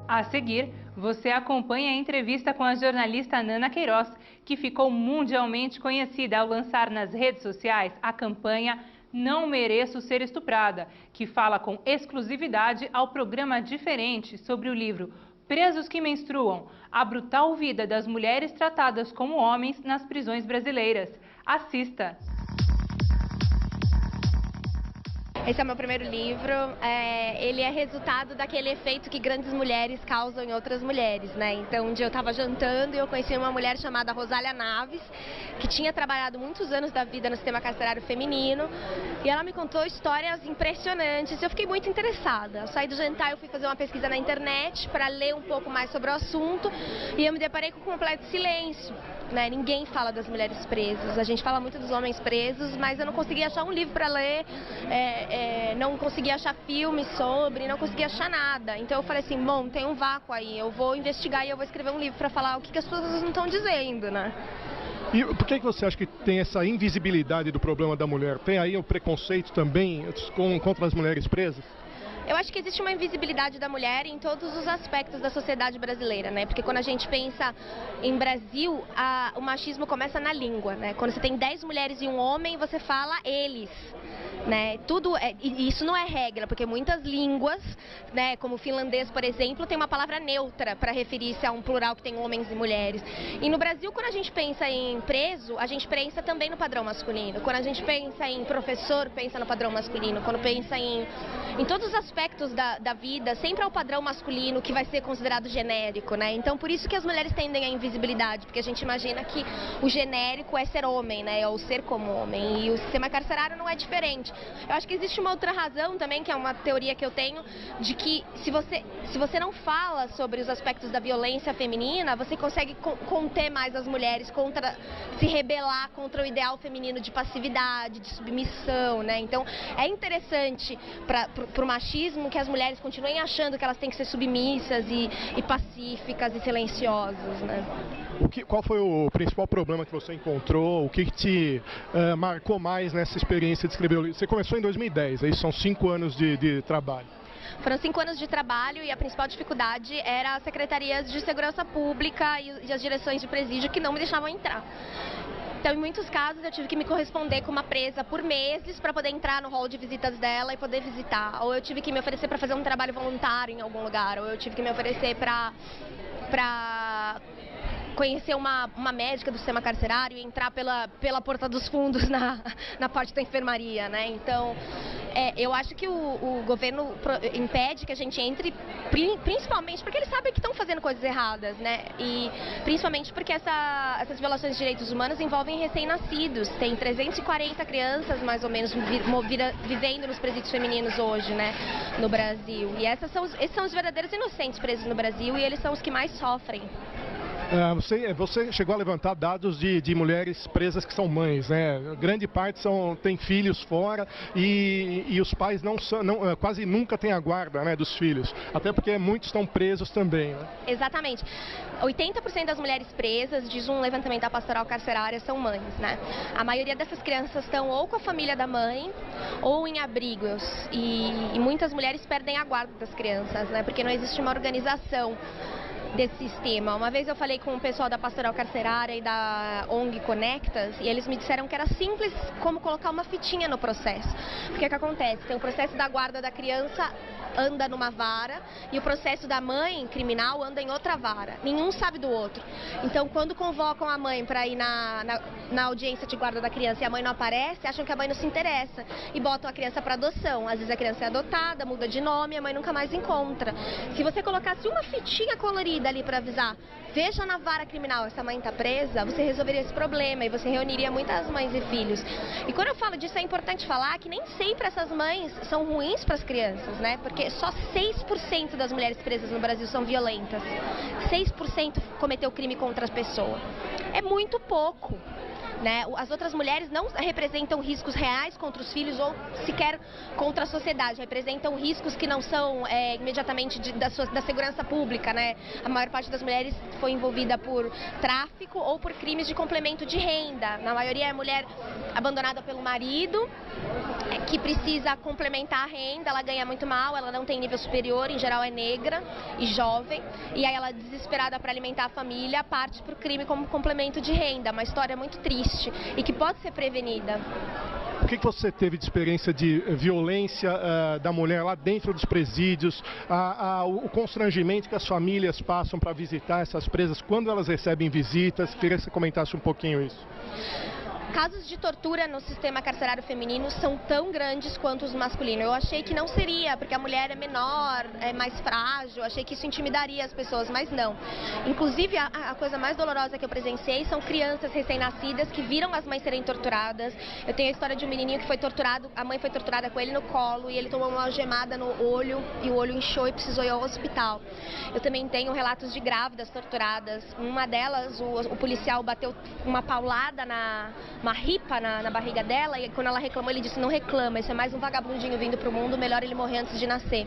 A seguir, você acompanha a entrevista com a jornalista Nana Queiroz, que ficou mundialmente conhecida ao lançar nas redes sociais a campanha Não Mereço Ser Estuprada, que fala com exclusividade ao programa Diferente sobre o livro Presos que Menstruam, a brutal vida das mulheres tratadas como homens nas prisões brasileiras. Assista! Esse é o meu primeiro livro, ele é resultado daquele efeito que grandes mulheres causam em outras mulheres, né? Então, um dia eu estava jantando e eu conheci uma mulher chamada Rosália Naves, que tinha trabalhado muitos anos da vida no sistema carcerário feminino, e ela me contou histórias impressionantes. Eu fiquei muito interessada. Eu saí do jantar, eu fui fazer uma pesquisa na internet para ler um pouco mais sobre o assunto, e eu me deparei com um completo silêncio, né? Ninguém fala das mulheres presas. A gente fala muito dos homens presos, mas eu não consegui achar um livro para ler, não consegui achar filmes sobre, não consegui achar nada. Então eu falei assim, bom, tem um vácuo aí, eu vou investigar e eu vou escrever um livro para falar o que as pessoas não estão dizendo, né? E por que você acha que tem essa invisibilidade do problema da mulher? Tem aí o preconceito também contra as mulheres presas? Eu acho que existe uma invisibilidade da mulher em todos os aspectos da sociedade brasileira, né? Porque quando a gente pensa em Brasil, o machismo começa na língua, né? Quando você tem 10 mulheres e um homem, você fala eles, né? Isso não é regra, porque muitas línguas, né, como o finlandês, por exemplo, tem uma palavra neutra para referir-se a um plural que tem homens e mulheres. E no Brasil, quando a gente pensa em preso, a gente pensa também no padrão masculino. Quando a gente pensa em professor, pensa no padrão masculino. Quando pensa em todos os aspectos da vida, sempre é o padrão masculino que vai ser considerado genérico, né? Então, por isso que as mulheres tendem à invisibilidade, porque a gente imagina que o genérico é ser homem, né? Ou ser como homem. E o sistema carcerário não é diferente. Eu acho que existe uma outra razão também, que é uma teoria que eu tenho, de que se você não fala sobre os aspectos da violência feminina, você consegue conter mais as mulheres, se rebelar contra o ideal feminino de passividade, de submissão, né? Então, é interessante para o machismo que as mulheres continuem achando que elas têm que ser submissas e pacíficas e silenciosas, né? Qual foi o principal problema que você encontrou? O que te marcou mais nessa experiência de escrever o livro? Você começou em 2010, aí são 5 anos de trabalho. Foram 5 anos de trabalho e a principal dificuldade era as secretarias de segurança pública e as direções de presídio que não me deixavam entrar. Então, em muitos casos, eu tive que me corresponder com uma presa por meses para poder entrar no hall de visitas dela e poder visitar. Ou eu tive que me oferecer para fazer um trabalho voluntário em algum lugar. Ou eu tive que me oferecer para conhecer uma médica do sistema carcerário e entrar pela porta dos fundos na parte da enfermaria, né? Então, eu acho que o governo impede que a gente entre, principalmente porque eles sabem que estão fazendo coisas erradas, né? E principalmente porque essas violações de direitos humanos envolvem recém-nascidos. Tem 340 crianças, mais ou menos, vivendo nos presídios femininos hoje, né? No Brasil. E esses são os verdadeiros inocentes presos no Brasil e eles são os que mais sofrem. Você chegou a levantar dados de mulheres presas que são mães, né? Grande parte tem filhos fora e os pais quase nunca têm a guarda, né, dos filhos, até porque muitos estão presos também, né? Exatamente. 80% das mulheres presas, diz um levantamento da pastoral carcerária, são mães, né? A maioria dessas crianças estão ou com a família da mãe ou em abrigos e muitas mulheres perdem a guarda das crianças, né? Porque não existe uma organização desse sistema. Uma vez eu falei com o pessoal da Pastoral Carcerária e da ONG Conectas e eles me disseram que era simples como colocar uma fitinha no processo. Porque o que acontece? Tem o processo da guarda da criança, anda numa vara, e o processo da mãe criminal anda em outra vara. Nenhum sabe do outro. Então, quando convocam a mãe para ir na audiência de guarda da criança e a mãe não aparece, acham que a mãe não se interessa e botam a criança para adoção. Às vezes a criança é adotada, muda de nome e a mãe nunca mais encontra. Se você colocasse uma fitinha colorida ali para avisar, veja na vara criminal, essa mãe está presa, você resolveria esse problema e você reuniria muitas mães e filhos. E quando eu falo disso, é importante falar que nem sempre essas mães são ruins para as crianças, né? Porque só 6% das mulheres presas no Brasil são violentas. 6% cometeu crime contra as pessoas. É muito pouco. né? As outras mulheres não representam riscos reais contra os filhos ou sequer contra a sociedade, representam riscos que não são imediatamente da segurança pública, né? A maior parte das mulheres foi envolvida por tráfico ou por crimes de complemento de renda. Na maioria é mulher abandonada pelo marido, que precisa complementar a renda, ela ganha muito mal, ela não tem nível superior, em geral é negra e jovem, e aí ela, desesperada para alimentar a família, parte para o crime como complemento de renda. Uma história muito triste e que pode ser prevenida. O que você teve de experiência de violência da mulher lá dentro dos presídios, o constrangimento que as famílias passam para visitar essas presas quando elas recebem visitas? Queria que você comentasse um pouquinho isso. Casos de tortura no sistema carcerário feminino são tão grandes quanto os masculinos. Eu achei que não seria, porque a mulher é menor, é mais frágil, achei que isso intimidaria as pessoas, mas não. Inclusive, a coisa mais dolorosa que eu presenciei são crianças recém-nascidas que viram as mães serem torturadas. Eu tenho a história de um menininho que foi torturado, a mãe foi torturada com ele no colo e ele tomou uma algemada no olho e o olho inchou e precisou ir ao hospital. Eu também tenho relatos de grávidas torturadas. Uma delas, o policial bateu uma paulada uma ripa na barriga dela, e quando ela reclamou, ele disse: não reclama, isso é mais um vagabundinho vindo para o mundo, melhor ele morrer antes de nascer,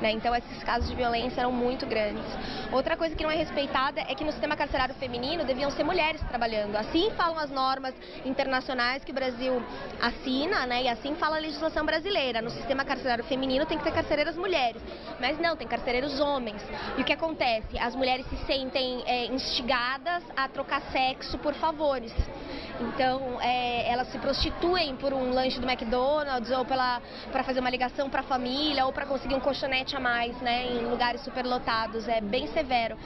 né? Então esses casos de violência eram muito grandes. Outra coisa que não é respeitada é que no sistema carcerário feminino deviam ser mulheres trabalhando, assim falam as normas internacionais que o Brasil assina, né? E assim fala a legislação brasileira. No sistema carcerário feminino tem que ter carcereiras mulheres, mas não, tem carcereiros homens. E o que acontece? As mulheres se sentem instigadas a trocar sexo por favores. Então, elas se prostituem por um lanche do McDonald's ou para fazer uma ligação para a família ou para conseguir um colchonete a mais, né, em lugares superlotados. É bem severo.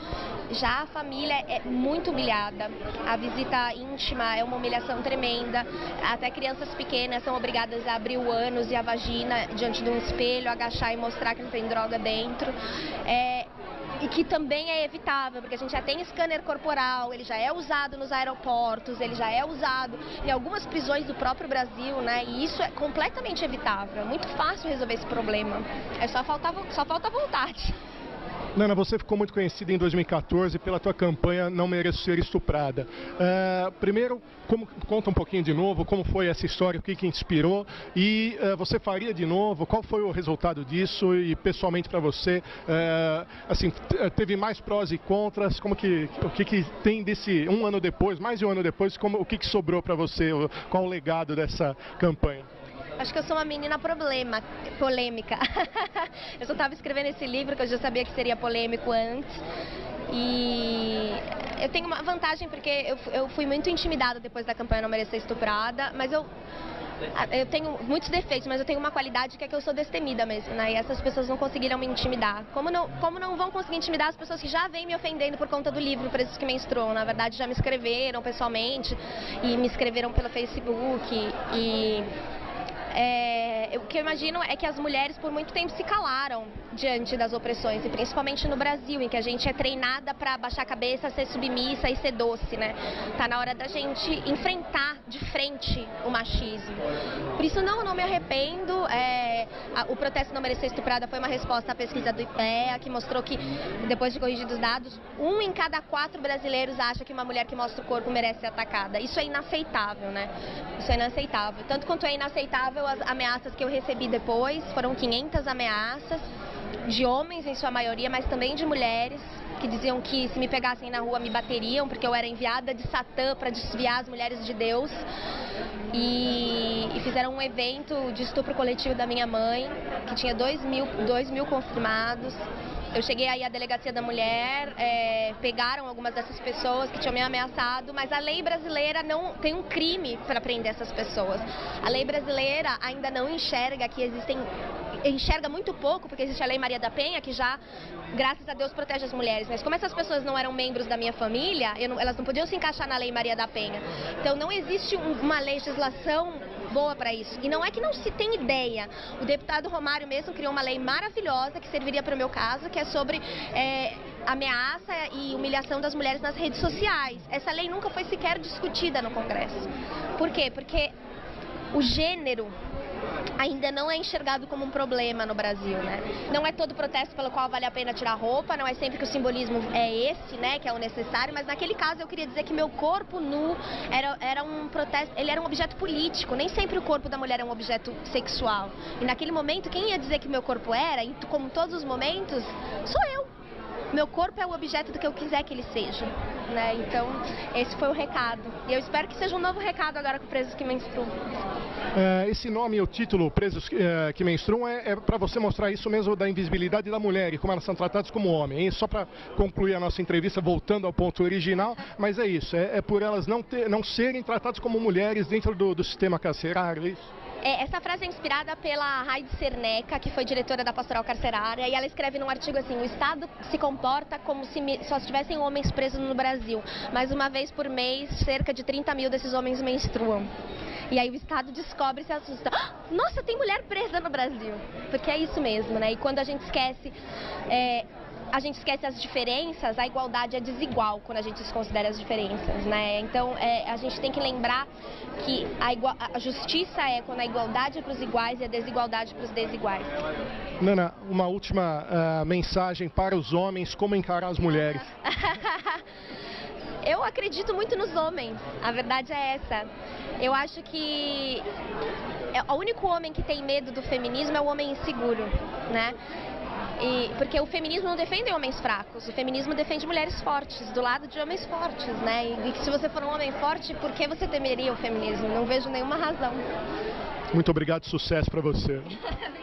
Já a família é muito humilhada. A visita íntima é uma humilhação tremenda. Até crianças pequenas são obrigadas a abrir o ânus e a vagina diante de um espelho, agachar e mostrar que não tem droga dentro. E que também é evitável, porque a gente já tem scanner corporal, ele já é usado nos aeroportos, ele já é usado em algumas prisões do próprio Brasil, né? E isso é completamente evitável, é muito fácil resolver esse problema, só falta vontade. Nana, você ficou muito conhecida em 2014 pela tua campanha Não Mereço Ser Estuprada. Primeiro, conta um pouquinho de novo, como foi essa história, o que inspirou, e você faria de novo, qual foi o resultado disso, e pessoalmente para você, assim, teve mais prós e contras, o que tem desse um ano depois, mais de um ano depois, o que sobrou para você, qual o legado dessa campanha? Acho que eu sou uma menina polêmica. Eu só estava escrevendo esse livro que eu já sabia que seria polêmico antes. E eu tenho uma vantagem porque eu fui muito intimidada depois da campanha Não Mereço Ser Estuprada, mas eu tenho muitos defeitos, mas eu tenho uma qualidade que é que eu sou destemida mesmo, né? E essas pessoas não conseguiram me intimidar. Como não vão conseguir intimidar as pessoas que já vêm me ofendendo por conta do livro Presos que Menstruam? Na verdade, já me escreveram pessoalmente e me escreveram pelo Facebook o que eu imagino é que as mulheres por muito tempo se calaram diante das opressões, e principalmente no Brasil, em que a gente é treinada para baixar a cabeça, ser submissa e ser doce, né? Tá na hora da gente enfrentar de frente o machismo. Por isso não me arrependo. O protesto Não Merecer Ser Estuprada foi uma resposta à pesquisa do IPEA, que mostrou que, depois de corrigidos os dados, 1 em cada 4 brasileiros acha que uma mulher que mostra o corpo merece ser atacada. Isso é inaceitável, né? Isso é inaceitável. Tanto quanto é inaceitável as ameaças que eu recebi depois, foram 500 ameaças, de homens em sua maioria, mas também de mulheres, que diziam que se me pegassem na rua me bateriam, porque eu era enviada de Satã para desviar as mulheres de Deus. E fizeram um evento de estupro coletivo da minha mãe, que tinha 2 mil confirmados. Eu cheguei aí à delegacia da mulher, pegaram algumas dessas pessoas que tinham me ameaçado, mas a lei brasileira não tem um crime para prender essas pessoas. A lei brasileira ainda não enxerga que enxerga muito pouco, porque existe a Lei Maria da Penha, que já, graças a Deus, protege as mulheres. Mas como essas pessoas não eram membros da minha família, elas não podiam se encaixar na Lei Maria da Penha. Então não existe uma legislação boa para isso. E não é que não se tem ideia. O deputado Romário mesmo criou uma lei maravilhosa que serviria para o meu caso, que é sobre ameaça e humilhação das mulheres nas redes sociais. Essa lei nunca foi sequer discutida no Congresso. Por quê? Porque o gênero ainda não é enxergado como um problema no Brasil, né? Não é todo protesto pelo qual vale a pena tirar roupa, não é sempre que o simbolismo é esse, né, que é o necessário, mas naquele caso eu queria dizer que meu corpo nu era um protesto, ele era um objeto político, nem sempre o corpo da mulher é um objeto sexual. E naquele momento, quem ia dizer que meu corpo era, e como todos os momentos, sou eu. Meu corpo é o objeto do que eu quiser que ele seja, né? Então, esse foi o recado. E eu espero que seja um novo recado agora com Presos que Menstruam. Esse nome e o título, Presos que Menstruam, é para você mostrar isso mesmo da invisibilidade da mulher e como elas são tratadas como homem. E só para concluir a nossa entrevista, voltando ao ponto original, mas é isso, é por elas não serem tratadas como mulheres dentro do sistema carcerário, é isso? Essa frase é inspirada pela Heidi Cerneca, que foi diretora da Pastoral Carcerária, e ela escreve num artigo assim: o Estado se comporta como se só tivessem homens presos no Brasil, mas uma vez por mês, cerca de 30 mil desses homens menstruam. E aí o Estado descobre e se assusta. Nossa, tem mulher presa no Brasil! Porque é isso mesmo, né? E quando a gente esquece as diferenças, a igualdade é desigual quando a gente desconsidera as diferenças, né? Então, a gente tem que lembrar que a justiça é quando a igualdade é para os iguais e a desigualdade para os desiguais. Nana, uma última mensagem para os homens, como encarar as mulheres? Eu acredito muito nos homens, a verdade é essa. Eu acho que o único homem que tem medo do feminismo é o homem inseguro, né? Porque o feminismo não defende homens fracos, o feminismo defende mulheres fortes, do lado de homens fortes, né? E se você for um homem forte, por que você temeria o feminismo? Não vejo nenhuma razão. Muito obrigado, sucesso para você.